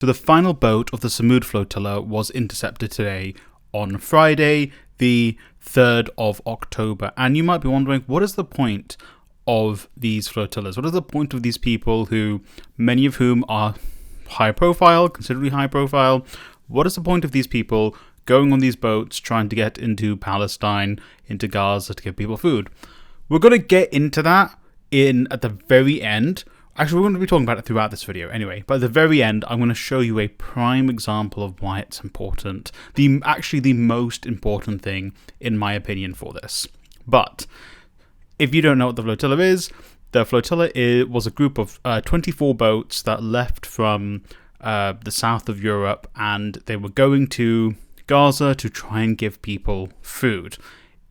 So the final boat of the Samud Flotilla was intercepted today on Friday, the 3rd of October. And you might be wondering, what is the point of these flotillas? What is the point of these people who, many of whom are high profile, considerably high profile? What is the point of these people going on these boats trying to get into Palestine, into Gaza to give people food? We're going to get into that at the very end. Actually, we're going to be talking about it throughout this video anyway, but at the very end, I'm going to show you a prime example of why it's important. Actually, the most important thing, in my opinion, for this. But if you don't know what the flotilla is, the flotilla was a group of 24 boats that left from the south of Europe, and they were going to Gaza to try and give people food.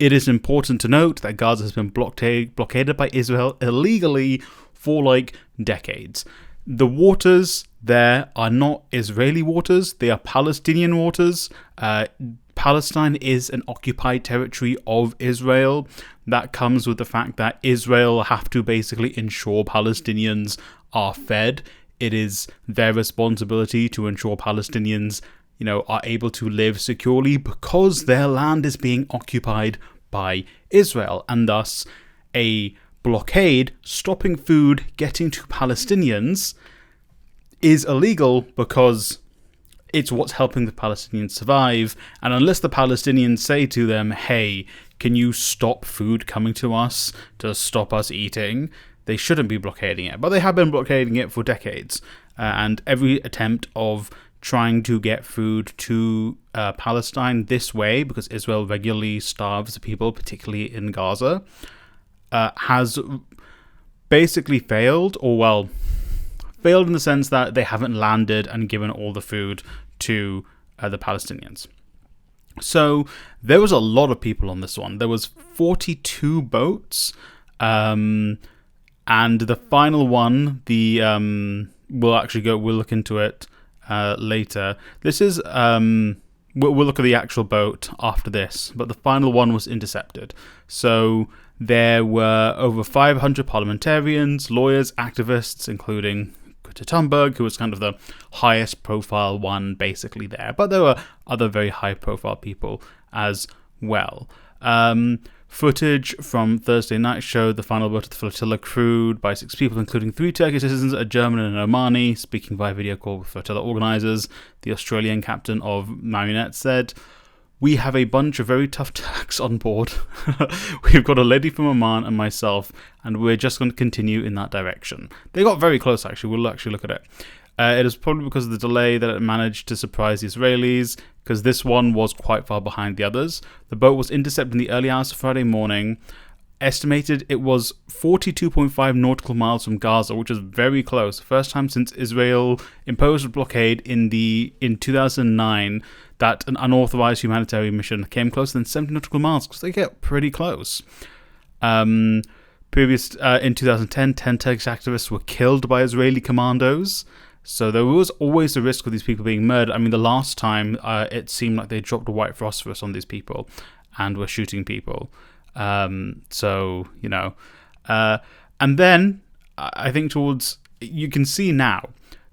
It is important to note that Gaza has been blockaded by Israel illegally for like decades. The waters there are not Israeli waters, they are Palestinian waters. Palestine is an occupied territory of Israel. That comes with the fact that Israel have to basically ensure Palestinians are fed. It is their responsibility to ensure Palestinians, are able to live securely because their land is being occupied by Israel, and thus a blockade stopping food getting to Palestinians is illegal because it's what's helping the Palestinians survive. And unless the Palestinians say to them, hey, can you stop food coming to us to stop us eating, they shouldn't be blockading it. But they have been blockading it for decades. And every attempt of trying to get food to Palestine this way, because Israel regularly starves the people, particularly in Gaza, has basically failed, failed in the sense that they haven't landed and given all the food to the Palestinians. So there was a lot of people on this one. There was 42 boats, and the final one, we'll look into it later. This is we'll look at the actual boat after this, but the final one was intercepted. So there were over 500 parliamentarians, lawyers, activists, including Greta Thunberg, who was kind of the highest profile one basically there. But there were other very high profile people as well. Footage from Thursday night showed the final boat of the flotilla crewed by 6 people, including 3 Turkish citizens, a German and an Omani. Speaking via video call with flotilla organisers, the Australian captain of Marionette said, "We have a bunch of very tough Turks on board. We've got a lady from Oman and myself, and we're just going to continue in that direction." They got very close, actually. We'll actually look at it. It is probably because of the delay that it managed to surprise the Israelis, because this one was quite far behind the others. The boat was intercepted in the early hours of Friday morning. Estimated it was 42.5 nautical miles from Gaza, which is very close. First time since Israel imposed a blockade in 2009 that an unauthorized humanitarian mission came closer than 70 nautical miles, because they get pretty close. In 2010, 10 Turkish activists were killed by Israeli commandos. So there was always the risk of these people being murdered. I mean, the last time it seemed like they dropped a white phosphorus on these people and were shooting people. And then I think you can see now,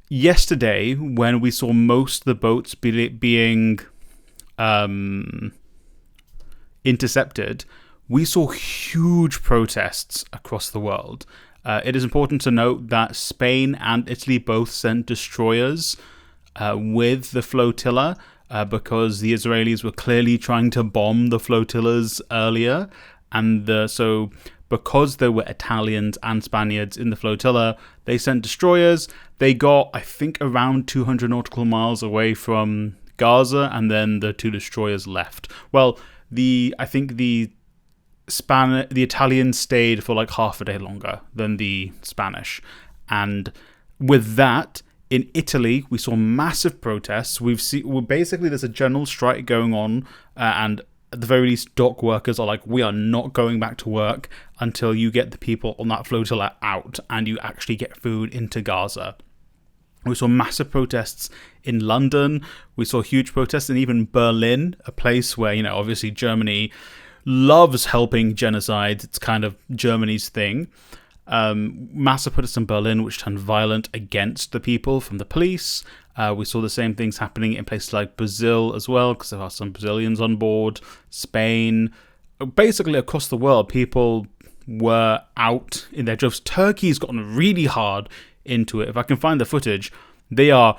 yesterday when we saw most of the boats being intercepted, we saw huge protests across the world. It is important to note that Spain and Italy both sent destroyers with the flotilla because the Israelis were clearly trying to bomb the flotillas earlier. And so because there were Italians and Spaniards in the flotilla, they sent destroyers. They got, I think, around 200 nautical miles away from Gaza, and then the 2 destroyers left. Well, I think the Italians stayed for like half a day longer than the Spanish. And with that, in Italy, we saw massive protests. Basically, there's a general strike going on, and at the very least, dock workers are like, we are not going back to work until you get the people on that flotilla out and you actually get food into Gaza. We saw massive protests in London. We saw huge protests in even Berlin, a place where, obviously Germany loves helping genocide. It's kind of Germany's thing. Massive protests in Berlin, which turned violent against the people from the police. We saw the same things happening in places like Brazil as well, because there are some Brazilians on board, Spain. Basically, across the world, people were out in their droves. Turkey's gotten really hard into it. If I can find the footage, they are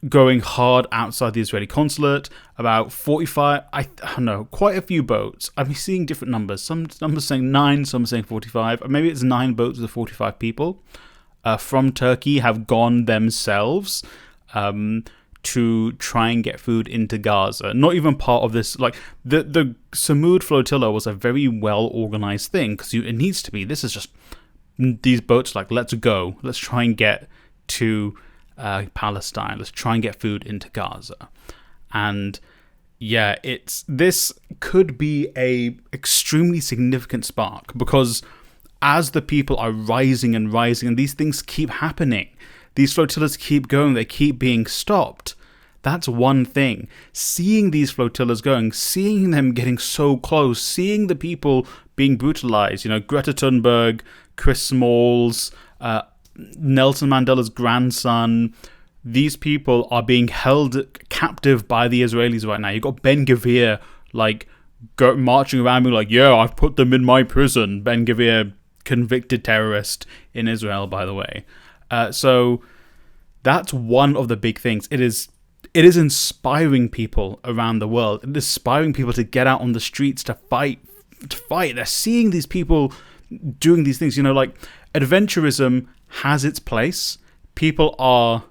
going hard outside the Israeli consulate. About 45, I don't know, quite a few boats. I'm seeing different numbers. Some numbers saying 9, some saying 45. Or maybe it's 9 boats with 45 people from Turkey have gone themselves to try and get food into Gaza. Not even part of this, like, the Samud flotilla was a very well organized thing, because it needs to be. This is just these boats like, let's go. Let's try and get to Palestine. Let's try and get food into Gaza. And yeah, this could be a extremely significant spark, because as the people are rising and rising, and these things keep happening, these flotillas keep going, they keep being stopped. That's one thing. Seeing these flotillas going, seeing them getting so close, seeing the people being brutalized, Greta Thunberg, Chris Smalls, Nelson Mandela's grandson, these people are being held captive by the Israelis right now. You've got Ben Gvir marching around being like, yeah, I've put them in my prison. Ben Gvir, convicted terrorist in Israel, by the way. So that's one of the big things. It is inspiring people around the world. It is inspiring people to get out on the streets to fight. They're seeing these people doing these things. Adventurism has its place. People are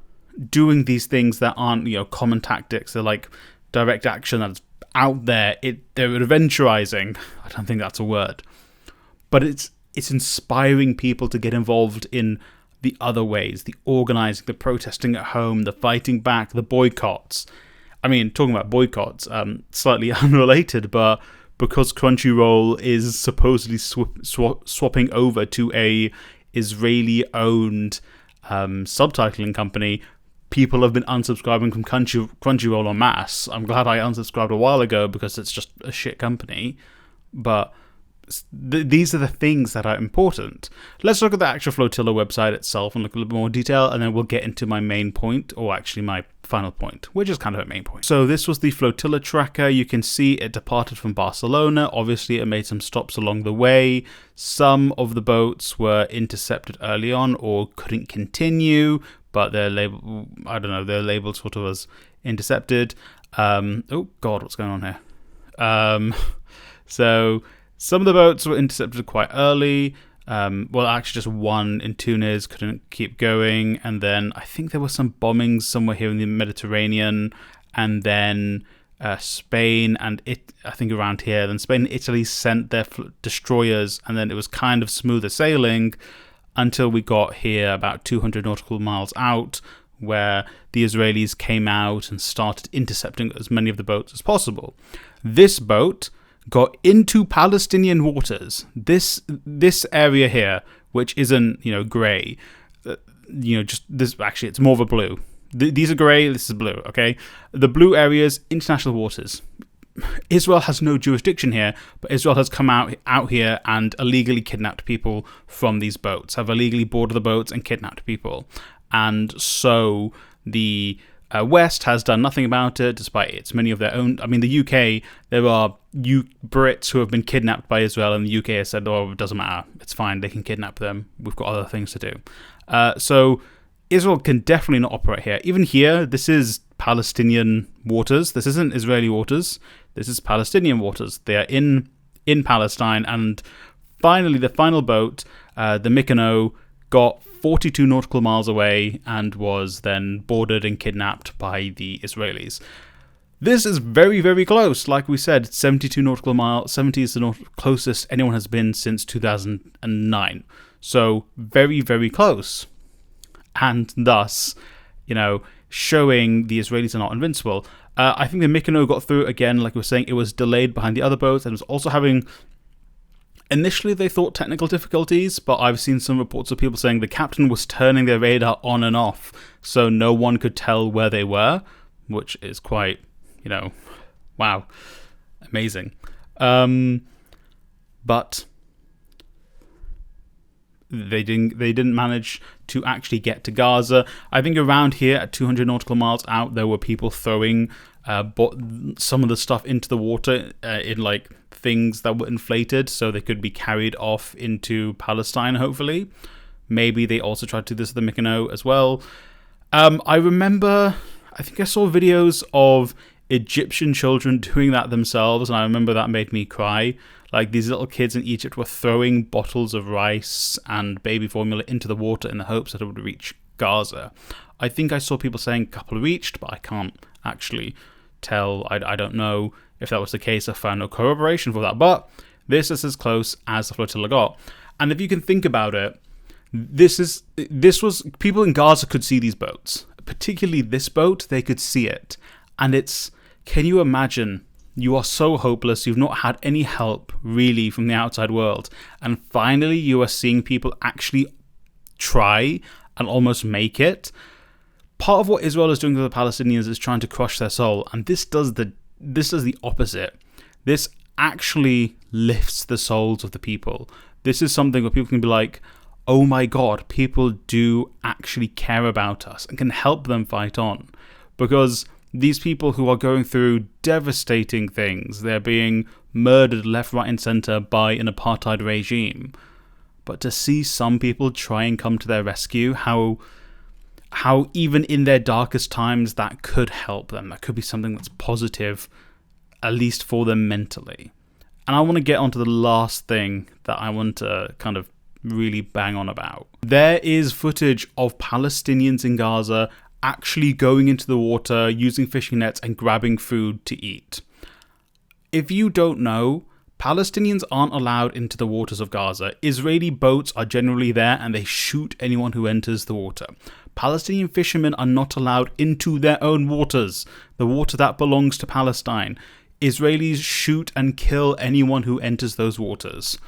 doing these things that aren't, common tactics. They're like direct action that's out there. They're adventurizing. I don't think that's a word. But it's inspiring people to get involved in the other ways, the organizing, the protesting at home, the fighting back, the boycotts. I mean, talking about boycotts, slightly unrelated, but because Crunchyroll is supposedly swapping over to a Israeli-owned subtitling company, people have been unsubscribing from Crunchyroll en masse. I'm glad I unsubscribed a while ago, because it's just a shit company. But these are the things that are important. Let's look at the actual flotilla website itself and look a little bit more detail, and then we'll get into my main point, or actually my final point, which is kind of a main point. So this was the flotilla tracker. You can see it departed from Barcelona. Obviously, it made some stops along the way. Some of the boats were intercepted early on or couldn't continue, but they're labeled, they're labeled sort of as intercepted. Oh God, what's going on here? So some of the boats were intercepted quite early. Actually just one in Tunis couldn't keep going. And then I think there were some bombings somewhere here in the Mediterranean. And then Spain and I think around here. Then Spain and Italy sent their destroyers. And then it was kind of smoother sailing until we got here about 200 nautical miles out, where the Israelis came out and started intercepting as many of the boats as possible. This boat got into Palestinian waters. This area here, which isn't grey, just this. Actually, it's more of a blue. These are grey. This is blue. Okay, the blue areas, international waters. Israel has no jurisdiction here, but Israel has come out here and illegally kidnapped people from these boats. Have illegally boarded the boats and kidnapped people, and so the West has done nothing about it, despite it's many of their own. I mean, the UK, there are Brits who have been kidnapped by Israel, and the UK has said, oh, it doesn't matter. It's fine. They can kidnap them. We've got other things to do. So Israel can definitely not operate here. Even here, this is Palestinian waters. This isn't Israeli waters. This is Palestinian waters. They are in Palestine. And finally, the final boat, the Mykonos, got 42 nautical miles away and was then boarded and kidnapped by the Israelis. This is very, very close. Like we said, 72 nautical miles. 70 is the closest anyone has been since 2009. So very, very close. And thus, showing the Israelis are not invincible. I think the Mykonos got through again, like we were saying. It was delayed behind the other boats, and was also having. Initially, they thought technical difficulties, but I've seen some reports of people saying the captain was turning their radar on and off, so no one could tell where they were, which is quite, wow, amazing. But they didn't manage to actually get to Gaza. I think around here at 200 nautical miles out, there were people throwing some of the stuff into the water in like things that were inflated so they could be carried off into Palestine, hopefully. Maybe they also tried to do this at the Mykonos as well. I remember, I think I saw videos of Egyptian children doing that themselves, and I remember that made me cry. Like, these little kids in Egypt were throwing bottles of rice and baby formula into the water in the hopes that it would reach Gaza. I think I saw people saying a couple reached, but I can't actually tell. I don't know if that was the case. I found no corroboration for that, but this is as close as the flotilla got. And if you can think about it, this was people in Gaza could see these boats, particularly this boat. They could see it, and can you imagine? You are so hopeless. You've not had any help really from the outside world, and finally you are seeing people actually try and almost make it. Part of what Israel is doing to the Palestinians is trying to crush their soul, and this does the opposite. This actually lifts the souls of the people. This is something where people can be like, oh my God, people do actually care about us and can help them fight on. Because these people who are going through devastating things, they're being murdered left, right and centre by an apartheid regime. But to see some people try and come to their rescue, how even in their darkest times that could help them. That could be something that's positive, at least for them mentally. And I want to get onto the last thing that I want to kind of really bang on about. There is footage of Palestinians in Gaza actually going into the water, using fishing nets and grabbing food to eat. If you don't know, Palestinians aren't allowed into the waters of Gaza. Israeli boats are generally there and they shoot anyone who enters the water. Palestinian fishermen are not allowed into their own waters, the water that belongs to Palestine. Israelis shoot and kill anyone who enters those waters.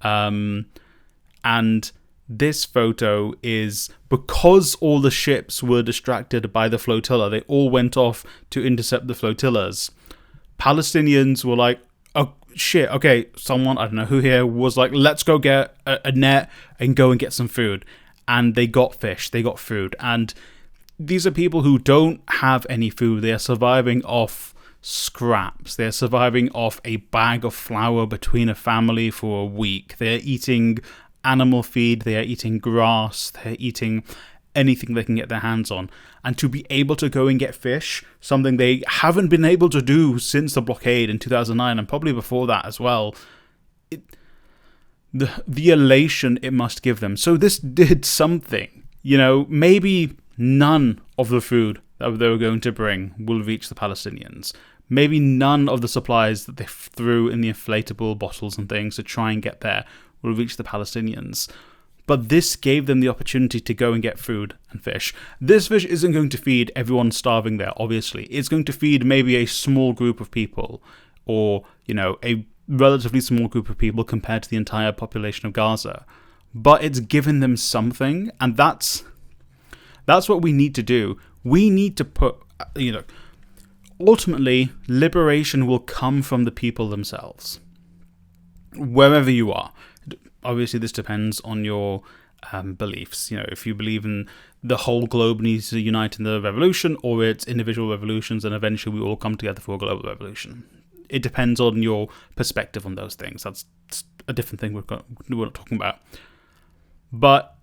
And this photo is because all the ships were distracted by the flotilla. They all went off to intercept the flotillas. Palestinians were like, oh shit, okay, someone, I don't know who here, was like, let's go get a net and go and get some food. And they got fish, they got food. And these are people who don't have any food. They are surviving off scraps. They're surviving off a bag of flour between a family for a week. They're eating animal feed, they are eating grass, they're eating anything they can get their hands on. And to be able to go and get fish, something they haven't been able to do since the blockade in 2009 and probably before that as well, the elation it must give them. So this did something. You know, maybe none of the food that they were going to bring will reach the Palestinians. Maybe none of the supplies that they threw in the inflatable bottles and things to try and get there will reach the Palestinians. But this gave them the opportunity to go and get food and fish. This fish isn't going to feed everyone starving there, obviously. It's going to feed maybe a small group of people, or, you know, a relatively small group of people compared to the entire population of Gaza. But it's given them something, and that's what we need to do. We need to put, you know, ultimately, liberation will come from the people themselves. Wherever you are. Obviously, this depends on your beliefs. You know, if you believe in the whole globe needs to unite in the revolution, or it's individual revolutions, and eventually we all come together for a global revolution. It depends on your perspective on those things. That's a different thing we're not talking about. But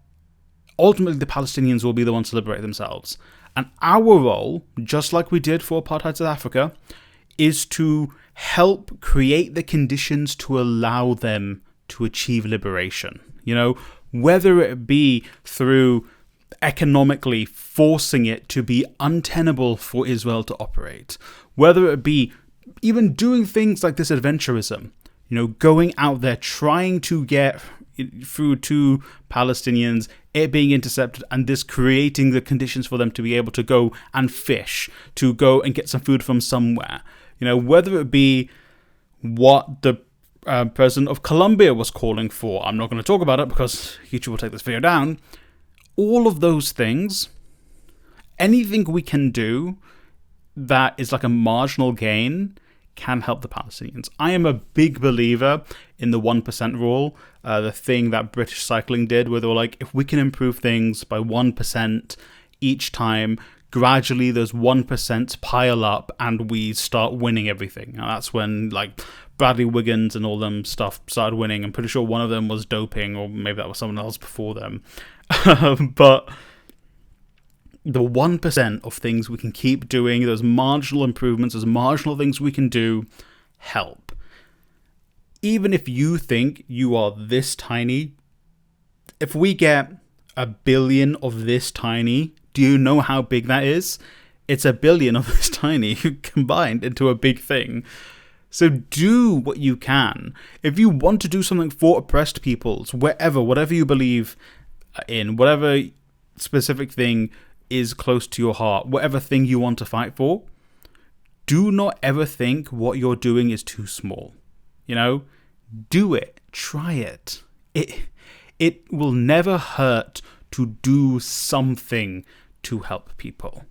ultimately, the Palestinians will be the ones to liberate themselves. And our role, just like we did for apartheid South Africa, is to help create the conditions to allow them to achieve liberation. You know, whether it be through economically forcing it to be untenable for Israel to operate, whether it be even doing things like this adventurism, you know, going out there trying to get food to Palestinians, it being intercepted, and this creating the conditions for them to be able to go and fish, to go and get some food from somewhere. You know, whether it be what the president of Colombia was calling for. I'm not going to talk about it because YouTube will take this video down. All of those things, anything we can do that is like a marginal gain can help the Palestinians. I am a big believer in the 1% rule, the thing that British Cycling did, where they were like, if we can improve things by 1% each time, gradually those 1% pile up and we start winning everything. And that's when like Bradley Wiggins and all them stuff started winning. I'm pretty sure one of them was doping, or maybe that was someone else before them. But the 1% of things we can keep doing, those marginal improvements, those marginal things we can do, help. Even if you think you are this tiny, if we get 1 billion of this tiny, do you know how big that is? It's 1 billion of this tiny combined into a big thing. So do what you can. If you want to do something for oppressed peoples, whatever you believe in, whatever specific thing is close to your heart, whatever thing you want to fight for, do not ever think what you're doing is too small. You know, do it. Try it. It will never hurt to do something to help people.